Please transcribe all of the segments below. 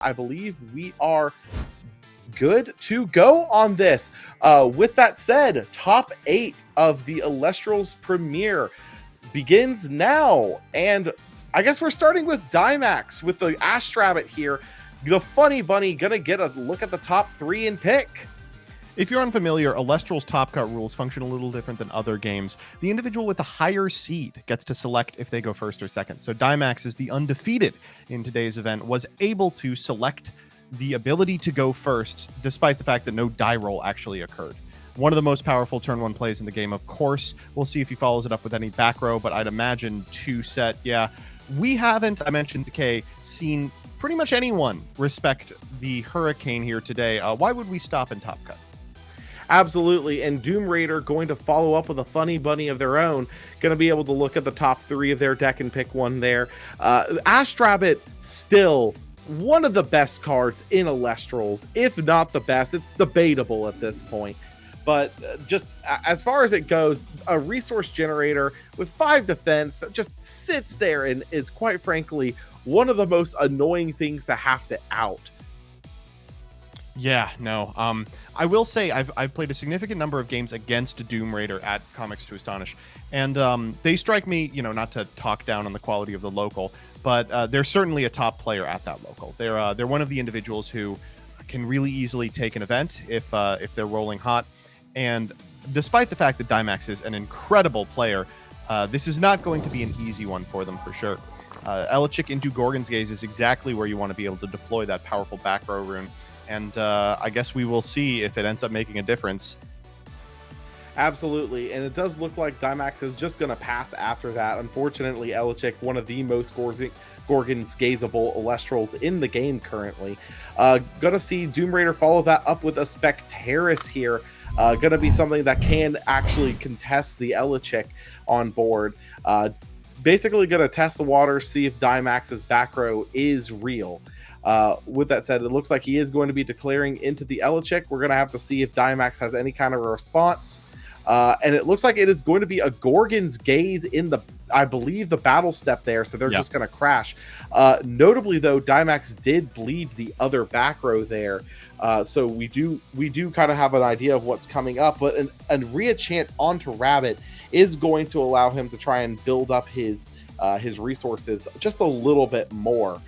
I believe we are good to go on this. With that said, top 8 of the Elestrals Premier begins now. And I guess we're starting with Daimax with the Astrabbit here. The Funny Bunny gonna get a look at the top 3 and pick. If you're unfamiliar, Elestral's Top Cut rules function a little different than other games. The individual with the higher seed gets to select if they go first or second. So Daimax, is the undefeated in today's event, was able to select the ability to go first, despite the fact that no die roll actually occurred. One of the most powerful turn 1 plays in the game, of course. We'll see if he follows it up with any back row, but I'd imagine 2 set. Yeah, we haven't, I mentioned Decay, seen pretty much anyone respect the Hurricane here today. Why would we stop in Top Cut? Absolutely, and Doomraider going to follow up with a Funny Bunny of their own, going to be able to look at the top 3 of their deck and pick one there. Astrabbit, still one of the best cards in Elestrals, if not the best. It's debatable at this point. But just as far as it goes, a resource generator with 5 defense that just sits there and is, quite frankly, one of the most annoying things to have to out. Yeah, no. I will say I've played a significant number of games against Doomraider at Comics to Astonish, and they strike me, not to talk down on the quality of the local, but they're certainly a top player at that local. They're one of the individuals who can really easily take an event if they're rolling hot. And despite the fact that Daimax is an incredible player, this is not going to be an easy one for them for sure. Elechick into Gorgon's Gaze is exactly where you want to be able to deploy that powerful back row rune. And I guess we will see if it ends up making a difference. Absolutely, and it does look like Daimax is just going to pass after that. Unfortunately, Elechick, one of the most Gorgon's Gazeable Elestrals in the game currently. Gonna see Doomraider follow that up with a Spectaris here. Gonna be something that can actually contest the Elechick on board. Basically gonna test the water, see if Daimax's back row is real. With that said, it looks like he is going to be declaring into the Elechick. We're going to have to see if Daimax has any kind of a response. And it looks like it is going to be a Gorgon's Gaze in the, I believe, the battle step there. So they're just going to crash. Notably, though, Daimax did bleed the other back row there. So we do kind of have an idea of what's coming up. But a re-enchant onto Rabbit is going to allow him to try and build up his resources just a little bit more.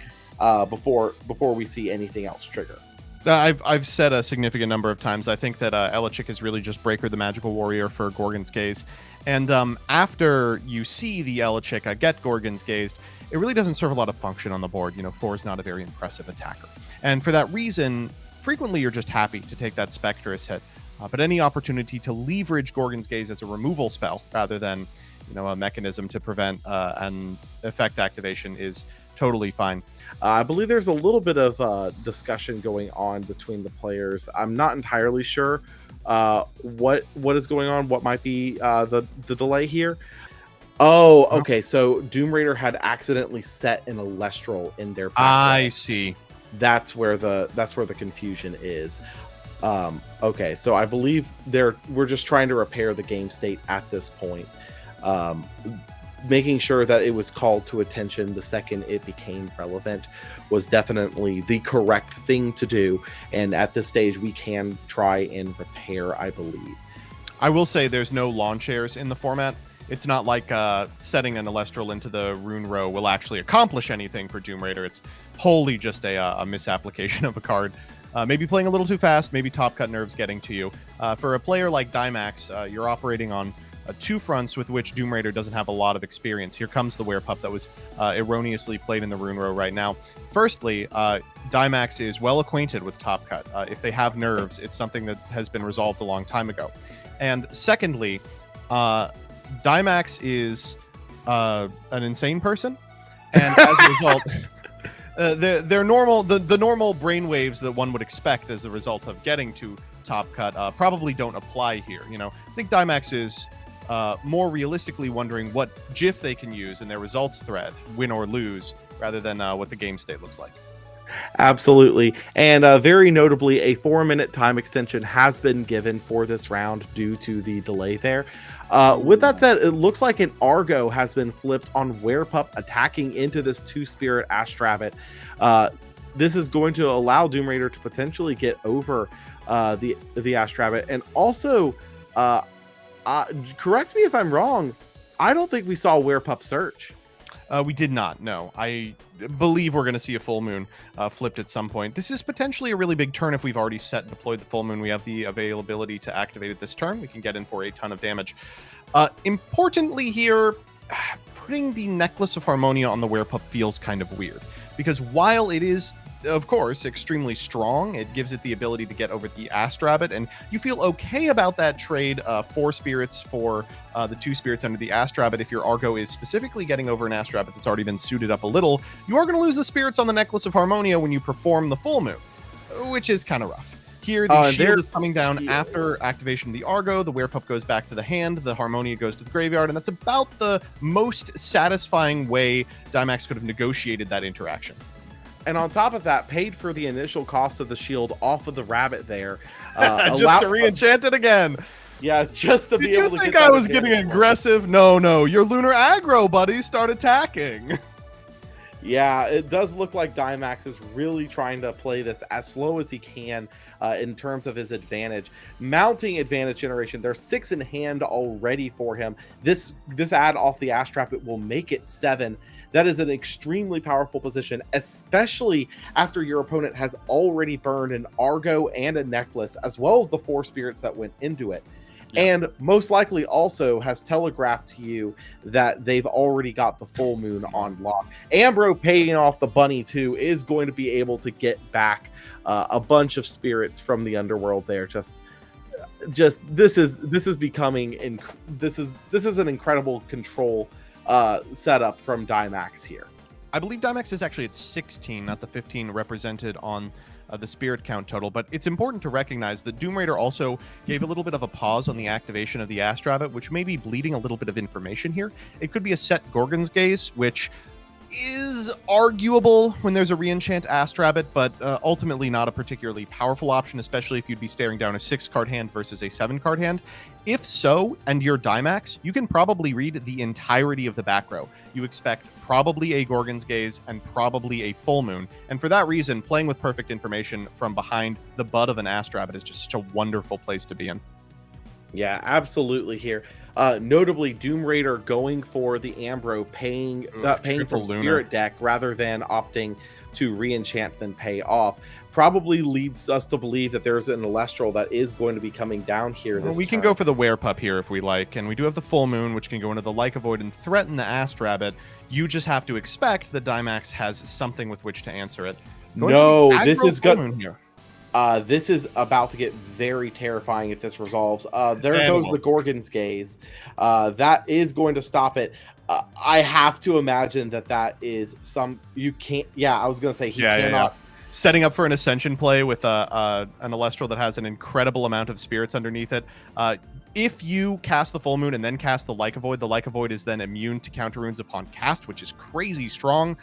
Before we see anything else trigger. I've said a significant number of times, I think that Elechick is really just Breaker the Magical Warrior for Gorgon's Gaze. And after you see the Elechick get Gorgon's Gazed, it really doesn't serve a lot of function on the board. 4 is not a very impressive attacker. And for that reason, frequently you're just happy to take that Spectaris hit. But any opportunity to leverage Gorgon's Gaze as a removal spell rather than a mechanism to prevent an effect activation is totally fine. I believe there's a little bit of discussion going on between the players. I'm not entirely sure what is going on, what might be the delay here. Oh, okay. So Doomraider had accidentally set an Elestral in their background. I see. That's where the confusion is. Okay, so I believe we're just trying to repair the game state at this point. Making sure that it was called to attention the second it became relevant was definitely the correct thing to do. And at this stage, we can try and repair, I believe. I will say there's no lawn chairs in the format. It's not like setting an Elestral into the rune row will actually accomplish anything for Doomraider. It's wholly just a misapplication of a card. Maybe playing a little too fast, maybe Top Cut nerves getting to you. For a player like Daimax, you're operating on 2 fronts with which Doomraider doesn't have a lot of experience. Here comes the Werepup that was erroneously played in the rune row right now. Firstly, Daimax is well acquainted with Top Cut. If they have nerves, it's something that has been resolved a long time ago. And secondly, Daimax is an insane person, and as a result, the normal brainwaves that one would expect as a result of getting to Top Cut probably don't apply here. I think Daimax is more realistically wondering what GIF they can use in their results thread, win or lose, rather than what the game state looks like. Absolutely. And very notably, a 4-minute time extension has been given for this round due to the delay there. With that said, it looks like an Argo has been flipped on Werepup attacking into this 2-Spirit Astrabbit. this is going to allow Doomraider to potentially get over the Ash Rabbit. And also, correct me if I'm wrong, I don't think we saw Werepup Search. We did not, no. I believe we're going to see a Full Moon flipped at some point. This is potentially a really big turn if we've already set and deployed the Full Moon. We have the availability to activate it this turn. We can get in for a ton of damage. Importantly here, putting the Necklace of Harmonia on the Werepup feels kind of weird, because while it is, of course, extremely strong, it gives it the ability to get over the Astrabbit, and you feel okay about that trade, 4 spirits for the 2 spirits under the Astrabbit. If your Argo is specifically getting over an Astrabbit that's already been suited up a little, you are going to lose the spirits on the Necklace of Harmonia when you perform the Full Moon, which is kind of rough. Here, the shield is coming down after activation of the Argo. The Werepup goes back to the hand. The Harmonia goes to the graveyard, and that's about the most satisfying way Daimax could have negotiated that interaction. And on top of that, paid for the initial cost of the shield off of the rabbit there. Just to re-enchant it again. Yeah, just to be able to get Did you think I was getting aggressive? No. Your lunar aggro buddies start attacking. Yeah, it does look like Daimax is really trying to play this as slow as he can in terms of his advantage. Mounting advantage generation, there's 6 in hand already for him. This add off the Astrabbit will make it 7. That is an extremely powerful position, especially after your opponent has already burned an Argo and a Necklace, as well as the 4 spirits that went into it. Yeah. And most likely also has telegraphed to you that they've already got the Full Moon on lock. Ambro paying off the bunny too is going to be able to get back a bunch of spirits from the underworld there. Just this is becoming this is an incredible control setup from Daimax here. I believe Daimax is actually at 16, not the 15 represented on the spirit count total, but it's important to recognize that Doomraider also gave a little bit of a pause on the activation of the Astrabbit, which may be bleeding a little bit of information here. It could be a set Gorgon's Gaze, which is arguable when there's a re-enchant Astrabbit, but ultimately not a particularly powerful option, especially if you'd be staring down a 6-card hand versus a 7-card hand. If so, and you're Daimax, you can probably read the entirety of the back row. You expect probably a Gorgon's Gaze and probably a Full Moon, and for that reason, playing with perfect information from behind the butt of an Astrabbit is just such a wonderful place to be in. Yeah, absolutely here. Notably, Doomraider going for the Ambro, paying from Spirit deck rather than opting to re-enchant then pay off, probably leads us to believe that there's an Elestral that is going to be coming down here this We can go for the Werepup here if we like, and we do have the Full Moon, which can go into the Lyca Void and threaten the Astrabbit. You just have to expect that Daimax has something with which to answer it. No, this is good. This is about to get very terrifying if this resolves. There goes the Gorgon's Gaze. That is going to stop it. I have to imagine that is some... You can't... Yeah, I was going to say he cannot... Yeah. Setting up for an Ascension play with an Elestral that has an incredible amount of spirits underneath it. If you cast the Full Moon and then cast the Lyca Void is then immune to counter runes upon cast, which is crazy strong.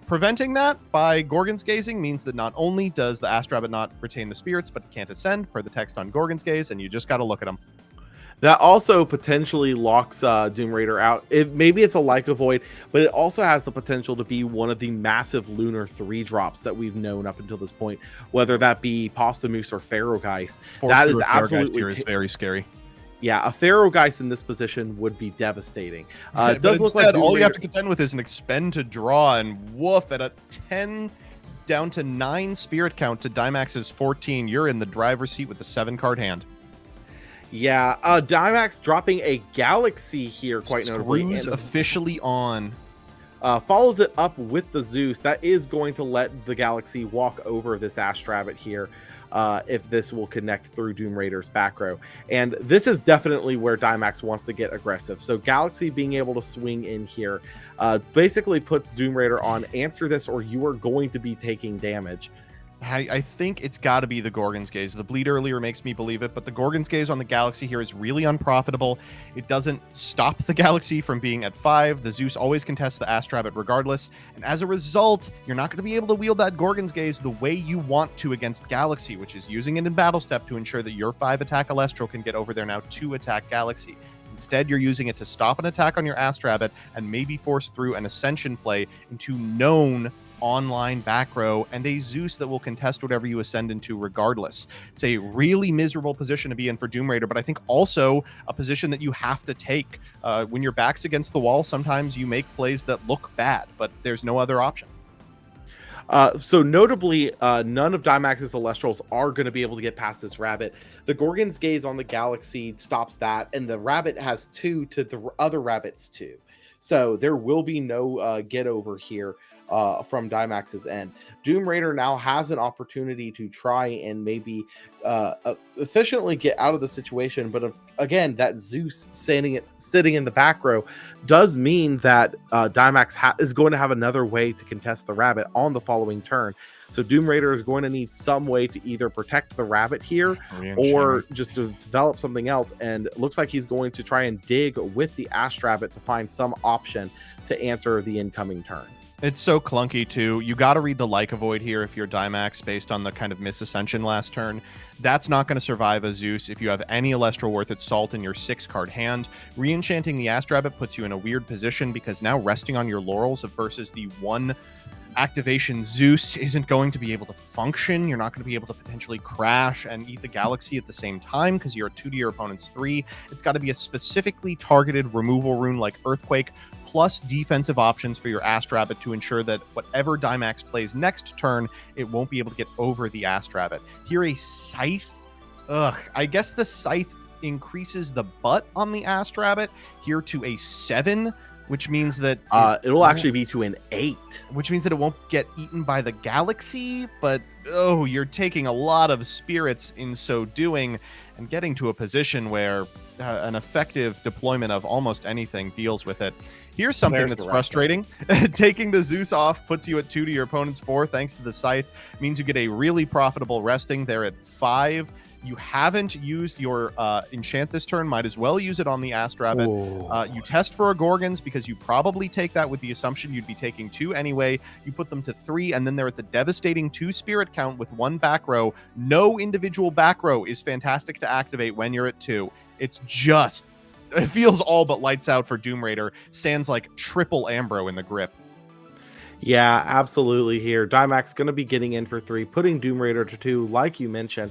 Preventing that by Gorgon's Gazing means that not only does the Astrabbit not retain the spirits, but it can't ascend per the text on Gorgon's Gaze, and you just got to look at them. That also potentially locks Doomraider out. Maybe it's a Lyca Void, but it also has the potential to be one of the massive lunar 3-drops that we've known up until this point, whether that be Postamoose or Pharaohgeist. That is absolutely is very scary. Yeah, a Pharaohgeist in this position would be devastating. It does look like all you have to contend with is an expend to draw, and woof, at a 10 down to 9 spirit count to Daimax's 14, you're in the driver's seat with the 7-card hand. Yeah, Daimax dropping a Galaxy here, quite notably. Screws officially on. Follows it up with the Zeus. That is going to let the Galaxy walk over this Astrabbit here. If this will connect through Doomraider's back row. And this is definitely where Daimax wants to get aggressive. So Galaxy being able to swing in here basically puts Doomraider on answer this or you are going to be taking damage. I think it's got to be the Gorgon's Gaze. The bleed earlier makes me believe it, but the Gorgon's Gaze on the Galaxy here is really unprofitable. It doesn't stop the Galaxy from being at 5. The Zeus always contests the Astrabbit regardless, and as a result, you're not going to be able to wield that Gorgon's Gaze the way you want to against Galaxy, which is using it in battle step to ensure that your 5-attack Elestral can get over their now 2-attack Galaxy. Instead, you're using it to stop an attack on your Astrabbit and maybe force through an Ascension play into known online back row and a Zeus that will contest whatever you ascend into regardless. It's a really miserable position to be in for Doomraider, but I think also a position that you have to take. When your back's against the wall, sometimes you make plays that look bad, but there's no other option. So notably, none of Daimax's Elestrals are going to be able to get past this rabbit. The Gorgon's Gaze on the Galaxy stops that, and the rabbit has 2 to the other rabbit's 2. So there will be no get over here from Daimax's end. Doomraider now has an opportunity to try and maybe efficiently get out of the situation, but again, that Zeus sitting in the back row does mean that Daimax is going to have another way to contest the rabbit on the following turn. So Doomraider is going to need some way to either protect the rabbit here or just to develop something else. And it looks like he's going to try and dig with the Astrabbit to find some option to answer the incoming turn. It's so clunky, too. You got to read the Like Avoid here if you're Daimax based on the kind of misascension last turn. That's not going to survive a Zeus if you have any Elestral worth its salt in your 6-card hand. Re-enchanting the Astrabbit puts you in a weird position because now resting on your laurels versus the 1 activation Zeus isn't going to be able to function. You're not going to be able to potentially crash and eat the Galaxy at the same time because you're 2 to your opponent's 3. It's got to be a specifically targeted removal rune like Earthquake, plus defensive options for your Astrabbit to ensure that whatever Daimax plays next turn, it won't be able to get over the Astrabbit. Here, a Scythe. I guess the Scythe increases the butt on the Astrabbit here to a 7, which means that it'll actually be to an 8. Which means that it won't get eaten by the Galaxy, but you're taking a lot of spirits in so doing and getting to a position where an effective deployment of almost anything deals with it. Here's something that's frustrating. Taking the Zeus off puts you at 2 to your opponent's 4 thanks to the Scythe. Means you get a really profitable resting there at 5. You haven't used your enchant this turn, might as well use it on the Astrabbit. You test for a Gorgons because you probably take that with the assumption you'd be taking 2 anyway. You put them to 3, and then they're at the devastating 2 spirit count with 1 back row. No individual back row is fantastic to activate when you're at 2. It feels all but lights out for Doomraider. Sans like triple Ambro in the grip. Yeah, absolutely here. Daimax going to be getting in for 3, putting Doomraider to 2, like you mentioned.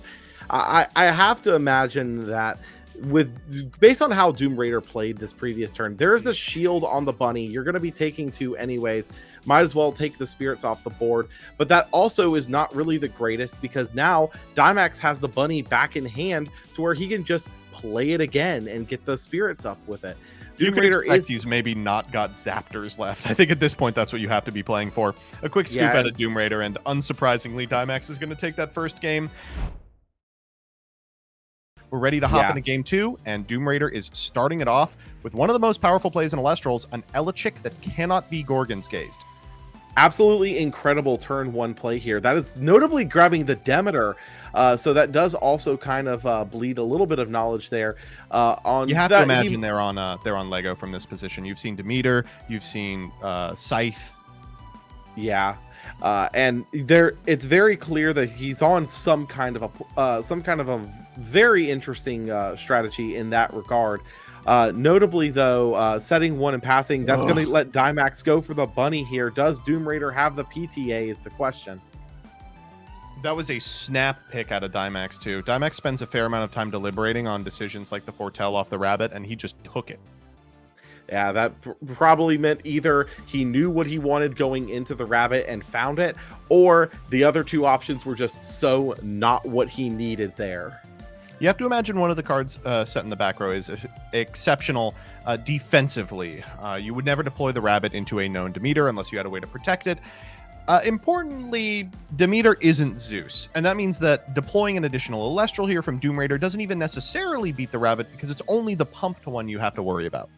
I have to imagine that based on how Doomraider played this previous turn, there's a shield on the bunny. You're going to be taking 2 anyways. Might as well take the spirits off the board. But that also is not really the greatest because now Daimax has the bunny back in hand to where he can just play it again and get the spirits up with it. Doomraider he's maybe not got Zaptors left. I think at this point that's what you have to be playing for. A quick scoop out of Doomraider, and unsurprisingly, Daimax is going to take that first game. We're ready to hop into game 2, and Doomraider is starting it off with one of the most powerful plays in Elestrals, an Elechick that cannot be Gorgon's Gazed. Absolutely incredible turn 1 play here. That is notably grabbing the Demeter, so that does also kind of bleed a little bit of knowledge there. You have to imagine they're on Lego from this position. You've seen Demeter, you've seen Scythe. Yeah. And it's very clear that he's on some kind of a very interesting strategy in that regard. Notably, though, setting 1 and passing, that's going to let Daimax go for the bunny here. Does Doomraider have the PTA is the question. That was a snap pick out of Daimax, too. Daimax spends a fair amount of time deliberating on decisions like the Foretell off the rabbit, and he just took it. Yeah, that probably meant either he knew what he wanted going into the rabbit and found it, or the other 2 options were just so not what he needed there. You have to imagine one of the cards set in the back row is exceptional defensively. You would never deploy the rabbit into a known Demeter unless you had a way to protect it. Importantly, Demeter isn't Zeus, and that means that deploying an additional Elestral here from Doomraider doesn't even necessarily beat the rabbit because it's only the pumped one you have to worry about.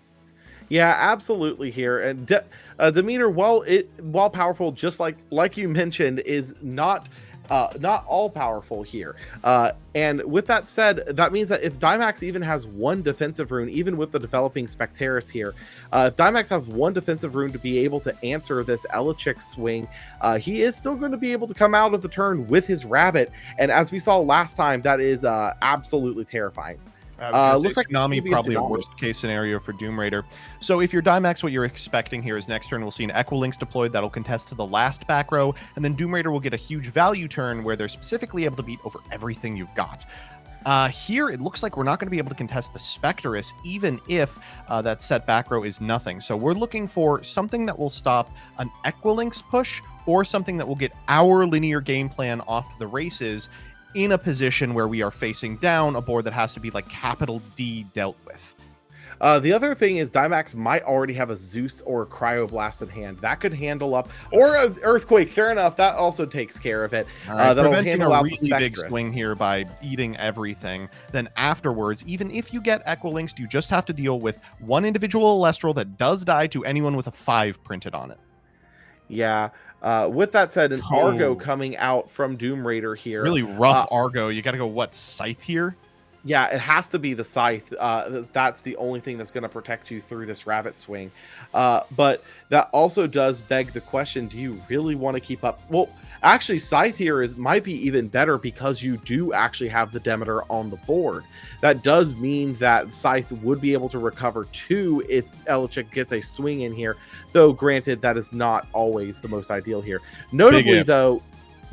Yeah, absolutely here. And Demeter, while powerful, just like you mentioned, is not all powerful here. And with that said, that means that if Daimax even has 1 defensive rune, even with the developing Spectaris here, if Daimax has 1 defensive rune to be able to answer this Elechick swing, he is still going to be able to come out of the turn with his rabbit. And as we saw last time, that is absolutely terrifying. I was going to Looks say like Tsunami, maybe probably a Tsunami. worst case scenario for Doomraider. So if you're Daimax, what you're expecting here is next turn we'll see an Equilinx deployed that'll contest to the last back row, and then Doomraider will get a huge value turn where they're specifically able to beat over everything you've got. Here, it looks like we're not going to be able to contest the Spectrus, even if that set back row is nothing. So we're looking for something that will stop an Equilinx push, or something that will get our linear game plan off to the races in a position where we are facing down a board that has to be like capital D dealt with. The other thing is Daimax might already have a Zeus or a Cryoblast in hand. That could handle up, or an Earthquake. Fair enough. That also takes care of it. That'll Preventing handle a out really the big Spectrus. swing here by eating everything. Then afterwards, even if you get Equilinx, you just have to deal with one individual Elestral that does die to anyone with a 5 printed on it. Yeah. With that said, an Argo coming out from Doomraider here. Really rough Argo. You got to go, what, Scythe here? Yeah, it has to be the Scythe. That's the only thing that's going to protect you through this Rabbit swing. But that also does beg the question, do you really want to keep up? Well, actually, Scythe here might be even better because you do actually have the Demeter on the board. That does mean that Scythe would be able to recover 2 if Elechick gets a swing in here, though granted, that is not always the most ideal here. Notably, though,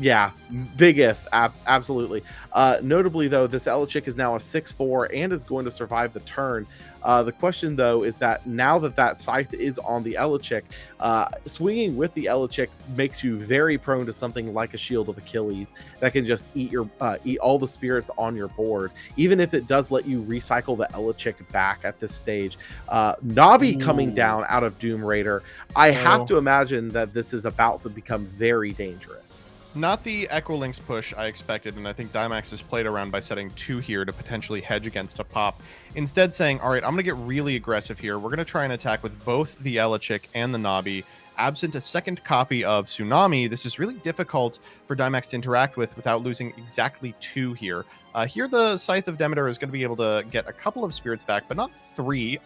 yeah, big if, absolutely. Notably, though, this Elechick is now a 6/4 and is going to survive the turn. The question, though, is that now that Scythe is on the Elechick, swinging with the Elechick makes you very prone to something like a Shield of Achilles that can just eat all the spirits on your board, even if it does let you recycle the Elechick back at this stage. Nabi coming down out of Doomraider, I have to imagine that this is about to become very dangerous. Not the Equilinx push I expected, and I think Daimax has played around by setting 2 here to potentially hedge against a pop. Instead saying, all right, I'm going to get really aggressive here. We're going to try and attack with both the Elechick and the Nabi. Absent a second copy of Tsunami, this is really difficult for Daimax to interact with without losing exactly 2 here. Here, the Scythe of Demeter is going to be able to get a couple of spirits back, but not 3,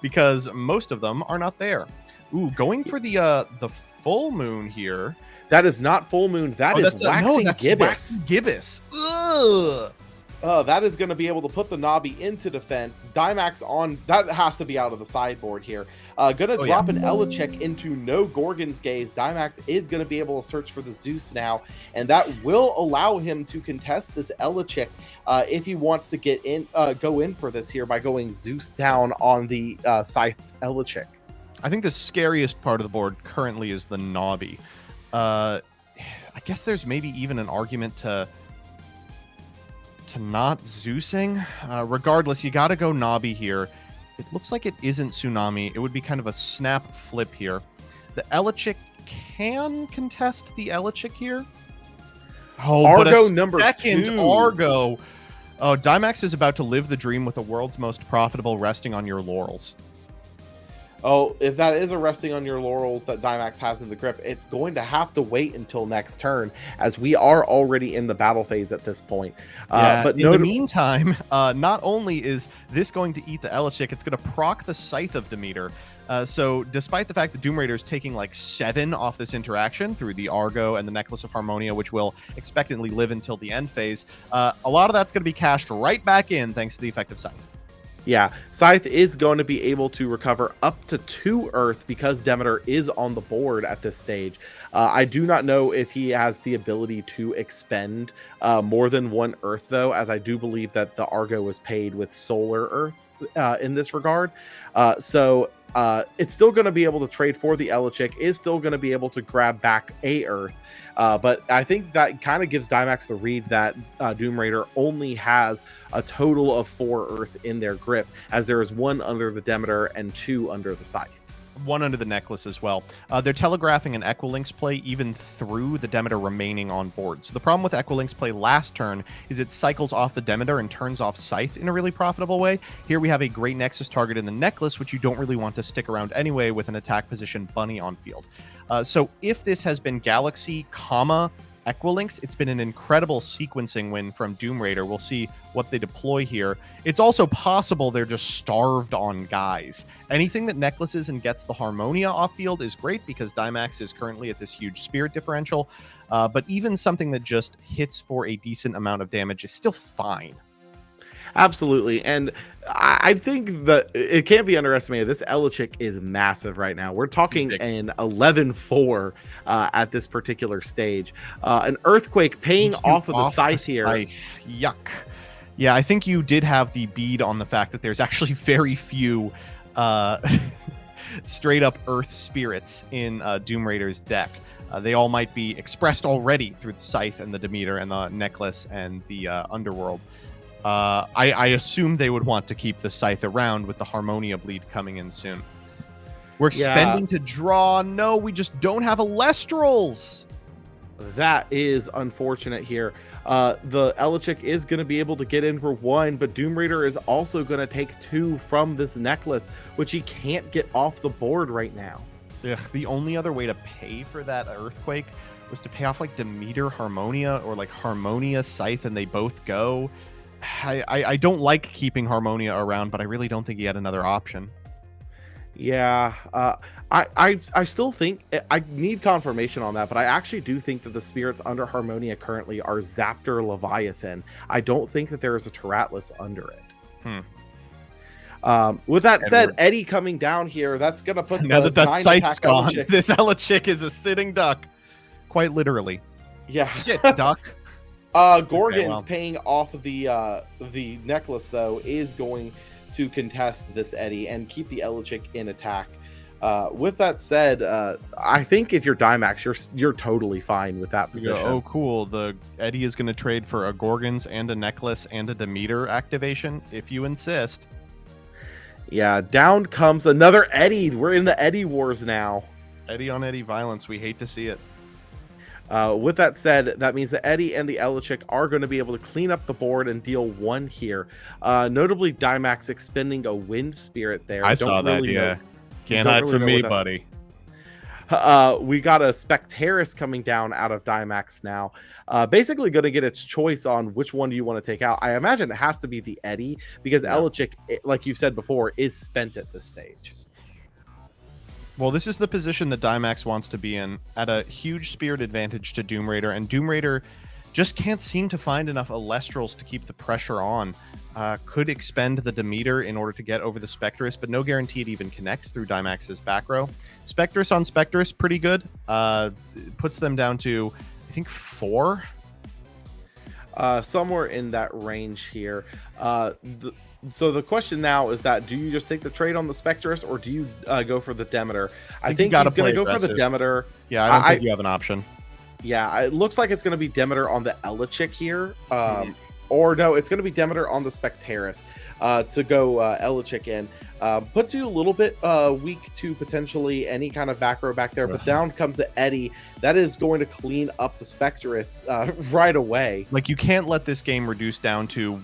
because most of them are not there. Ooh, going for the full moon here. That is not full moon. That's Waxing Gibbous. Waxing Gibbous. Ugh. That is going to be able to put the Nabi into defense. Daimax on that has to be out of the sideboard here. Gonna drop an Elechick into no Gorgon's Gaze. Daimax is going to be able to search for the Zeus now, and that will allow him to contest this Elechick if he wants to get in, go in for this here by going Zeus down on the Scythe Elechick. I think the scariest part of the board currently is the Nabi. I guess there's maybe even an argument to not Zeusing. Regardless, you got to go Nabi here. It looks like it isn't Tsunami. It would be kind of a snap flip here. The Elechick can contest the Elechick here. Oh, Argo but number 2. Argo. Oh, Daimax is about to live the dream with the world's most profitable resting on your laurels. Oh, if that is a resting on your laurels that Daimax has in the grip, it's going to have to wait until next turn, as we are already in the battle phase at this point. But in the meantime, not only is this going to eat the Elechick, it's going to proc the Scythe of Demeter. So despite the fact that Doomraider is taking like 7 off this interaction through the Argo and the Necklace of Harmonia, which will expectantly live until the end phase, a lot of that's going to be cashed right back in thanks to the effective Scythe. Yeah, Scythe is going to be able to recover up to 2 Earth because Demeter is on the board at this stage. I do not know if he has the ability to expend more than 1 Earth, though, as I do believe that the Argo was paid with Solar Earth in this regard. So it's still going to be able to trade for the Elechick, is still going to be able to grab back a Earth. But I think that kind of gives Daimax the read that Doomraider only has a total of 4 Earth in their grip, as there is 1 under the Demeter and 2 under the Scythe. 1 under the Necklace as well. They're telegraphing an Equilinx play even through the Demeter remaining on board. So the problem with Equilinx play last turn is it cycles off the Demeter and turns off Scythe in a really profitable way. Here we have a great Nexus target in the Necklace, which you don't really want to stick around anyway with an attack position Bunny on field. So if this has been Galaxy, Equilinx, it's been an incredible sequencing win from Doomraider. We'll see what they deploy here. It's also possible they're just starved on guys. Anything that necklaces and gets the Harmonia off field is great because Daimax is currently at this huge spirit differential. But even something that just hits for a decent amount of damage is still fine. Absolutely. And I think that it can't be underestimated. This Elichick is massive right now. We're talking an 11-4 at this particular stage. An Earthquake paying off of the scythe here. Yuck. Yeah, I think you did have the bead on the fact that there's actually very few straight up Earth spirits in Doomraider's deck. They all might be expressed already through the scythe and the Demeter and the necklace and the underworld. I assume they would want to keep the scythe around with the Harmonia bleed coming in soon. We're expending to draw. No, we just don't have Elestrals. That is unfortunate here. The Elichick is going to be able to get in for 1, but Doomraider is also going to take 2 from this necklace, which he can't get off the board right now. Ugh, the only other way to pay for that Earthquake was to pay off like Demeter Harmonia or like Harmonia Scythe, and they both go. I don't like keeping Harmonia around, but I really don't think he had another option. Yeah, I still think I need confirmation on that, but I actually do think that the spirits under Harmonia currently are Zaptor Leviathan. I don't think that there is a Teratlus under it. With that said, Eddie coming down here, that's gonna put now that scythe's gone. This Elichick is a sitting duck, quite literally. Yeah, sit duck. Gorgon's paying off the necklace though is going to contest this Eddie and keep the Elichick in attack. With that said, I think if you're Daimax, you're totally fine with that position. Oh, cool. The Eddie is going to trade for a Gorgons and a necklace and a Demeter activation, if you insist. Yeah, down comes another Eddie. We're in the Eddie wars now. Eddie on Eddie violence. We hate to see it. With that said, that means that Eddie and the Elichick are going to be able to clean up the board and deal 1 here. Notably, Daimax expending a Wind Spirit there. I saw that, yeah. Can't hide from me, buddy. We got a Spectaris coming down out of Daimax now. Basically going to get its choice on which one do you want to take out. I imagine it has to be the Eddie because Elichick, like you said before, is spent at this stage. Well, this is the position that Daimax wants to be in, at a huge spirit advantage to Doomraider, and Doomraider just can't seem to find enough Elestrals to keep the pressure on. Could expend the Demeter in order to get over the Spectress, but no guarantee it even connects through Daimax's back row. Spectress on Spectress, pretty good. Puts them down to, I think, 4? Somewhere in that range here. So the question now is that, do you just take the trade on the Spectress or do you go for the Demeter? I think he's going to go for the Demeter. Yeah, I don't think you have an option. Yeah, it looks like it's going to be Demeter on the Elichick here. Or no, it's going to be Demeter on the Spectaris to go Elichick in. Puts you a little bit weak to potentially any kind of back row back there, but down comes the Eddie. That is going to clean up the Spectress right away. Like, you can't let this game reduce down to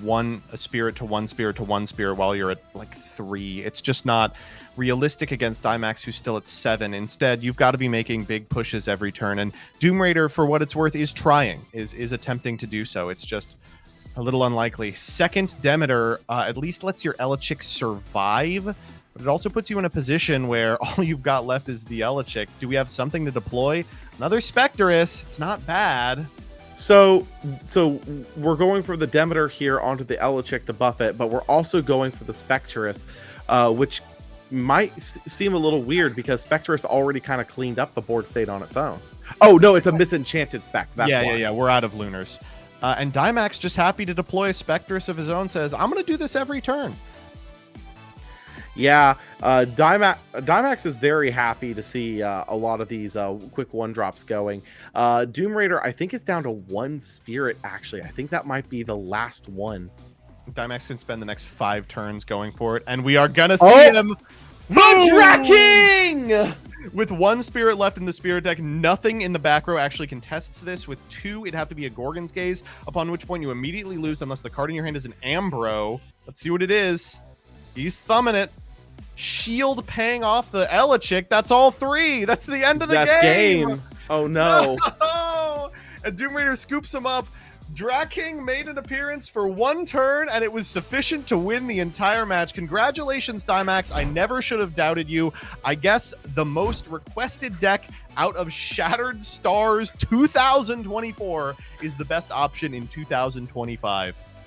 a spirit to one spirit to one spirit while you're at like 3. It's just not realistic against Daimax, who's still at 7. Instead, you've got to be making big pushes every turn, and Doomraider, for what it's worth, is trying, is attempting to do so. It's just a little unlikely. Second Demeter at least lets your Elichick survive, but it also puts you in a position where all you've got left is the Elichick. Do we have something to deploy? Another Spectress. It's not bad. So we're going for the Demeter here onto the Elichick to buff it, but we're also going for the Spectress, which might seem a little weird because Spectress already kind of cleaned up the board state on its own. Oh, no, it's a Misenchanted Spec. That's why. Yeah. We're out of Lunars. And Daimax, just happy to deploy a Spectress of his own, says, I'm going to do this every turn. Yeah, Daimax is very happy to see a lot of these quick 1-drops going. Doomraider, I think, is down to 1 spirit, actually. I think that might be the last one. Daimax can spend the next 5 turns going for it, and we are going to see him. The Draking! With 1 spirit left in the spirit deck, nothing in the back row actually contests this. With 2, it'd have to be a Gorgon's Gaze, upon which point you immediately lose unless the card in your hand is an Ambro. Let's see what it is. He's thumbing it. Shield paying off the Elichick. That's all 3. That's the end of the game. Oh, no. And Doomraider scoops him up. Draking made an appearance for 1 turn, and it was sufficient to win the entire match. Congratulations, Daimax. I never should have doubted you. I guess the most requested deck out of Shattered Stars 2024 is the best option in 2025.